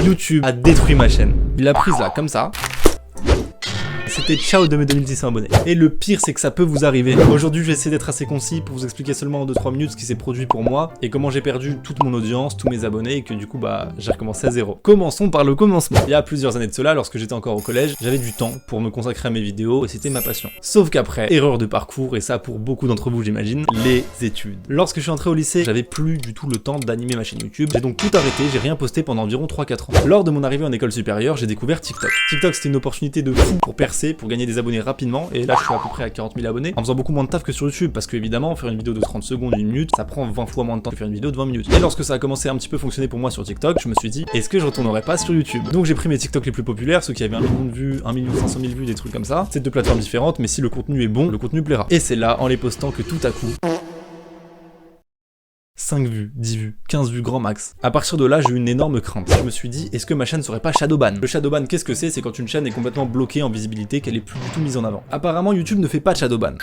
YouTube a détruit ma chaîne. Il l'a prise là, comme ça. C'était ciao de mes 2600 abonnés. Et le pire, c'est que ça peut vous arriver. Aujourd'hui, je vais essayer d'être assez concis pour vous expliquer seulement en 2-3 minutes ce qui s'est produit pour moi et comment j'ai perdu toute mon audience, tous mes abonnés et que du coup, j'ai recommencé à zéro. Commençons par le commencement. Il y a plusieurs années de cela, lorsque j'étais encore au collège, j'avais du temps pour me consacrer à mes vidéos et c'était ma passion. Sauf qu'après, erreur de parcours, et ça pour beaucoup d'entre vous, j'imagine, les études. Lorsque je suis entré au lycée, j'avais plus du tout le temps d'animer ma chaîne YouTube. J'ai donc tout arrêté, j'ai rien posté pendant environ 3-4 ans. Lors de mon arrivée en école supérieure, j'ai découvert TikTok. TikTok, c'était une opportunité de fou pour percer, pour gagner des abonnés rapidement, et là je suis à peu près à 40 000 abonnés en faisant beaucoup moins de taf que sur YouTube, parce que évidemment faire une vidéo de 30 secondes, 1 minute, ça prend 20 fois moins de temps que faire une vidéo de 20 minutes. Et lorsque ça a commencé à un petit peu fonctionner pour moi sur TikTok, je me suis dit, est-ce que je retournerais pas sur YouTube? Donc j'ai pris mes TikTok les plus populaires, ceux qui avaient 1 million de vues, 1 500 000 vues, des trucs comme ça. C'est deux plateformes différentes, mais si le contenu est bon, le contenu plaira. Et c'est là, en les postant, que tout à coup 5 vues, 10 vues, 15 vues grand max. À partir de là, j'ai eu une énorme crainte. Je me suis dit, est-ce que ma chaîne serait pas shadowban? Le shadowban, qu'est-ce que c'est? C'est quand une chaîne est complètement bloquée en visibilité, qu'elle est plus du tout mise en avant. Apparemment, YouTube ne fait pas de shadowban.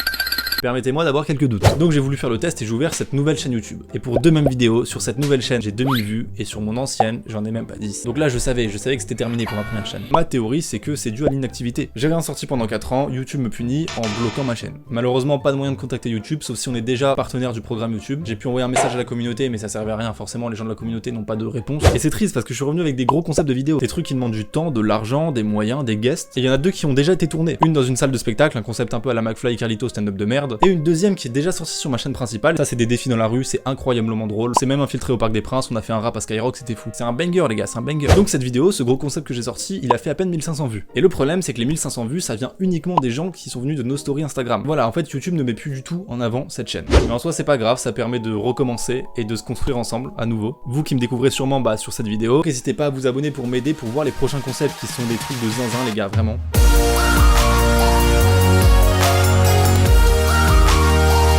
Permettez-moi d'avoir quelques doutes. Donc j'ai voulu faire le test et j'ai ouvert cette nouvelle chaîne YouTube. Et pour deux mêmes vidéos, sur cette nouvelle chaîne, j'ai 2000 vues et sur mon ancienne, j'en ai même pas 10. Donc là, je savais que c'était terminé pour ma première chaîne. Ma théorie, c'est que c'est dû à l'inactivité. J'ai rien sorti pendant 4 ans, YouTube me punit en bloquant ma chaîne. Malheureusement, pas de moyen de contacter YouTube, sauf si on est déjà partenaire du programme YouTube. J'ai pu envoyer un message à la communauté, mais ça servait à rien. Forcément, les gens de la communauté n'ont pas de réponse. Et c'est triste parce que je suis revenu avec des gros concepts de vidéos. Des trucs qui demandent du temps, de l'argent, des moyens, des guests. Et il y en a deux qui ont déjà été tournés. Une dans une salle de spectacle, un concept un peu à la McFly et Carlito stand-up de merde. Et une deuxième qui est déjà sorti sur ma chaîne principale. Ça, c'est des défis dans la rue, c'est incroyablement drôle. C'est même infiltré au Parc des Princes, on a fait un rap à Skyrock, c'était fou. C'est un banger les gars, c'est un banger. Donc cette vidéo, ce gros concept que j'ai sorti, il a fait à peine 1500 vues. Et le problème, c'est que les 1500 vues, ça vient uniquement des gens qui sont venus de nos stories Instagram. Voilà, en fait, YouTube ne met plus du tout en avant cette chaîne. Mais en soi, c'est pas grave, ça permet de recommencer et de se construire ensemble, à nouveau. Vous qui me découvrez sûrement sur cette vidéo, n'hésitez pas à vous abonner pour m'aider pour voir les prochains concepts qui sont des trucs de zinzin les gars, vraiment.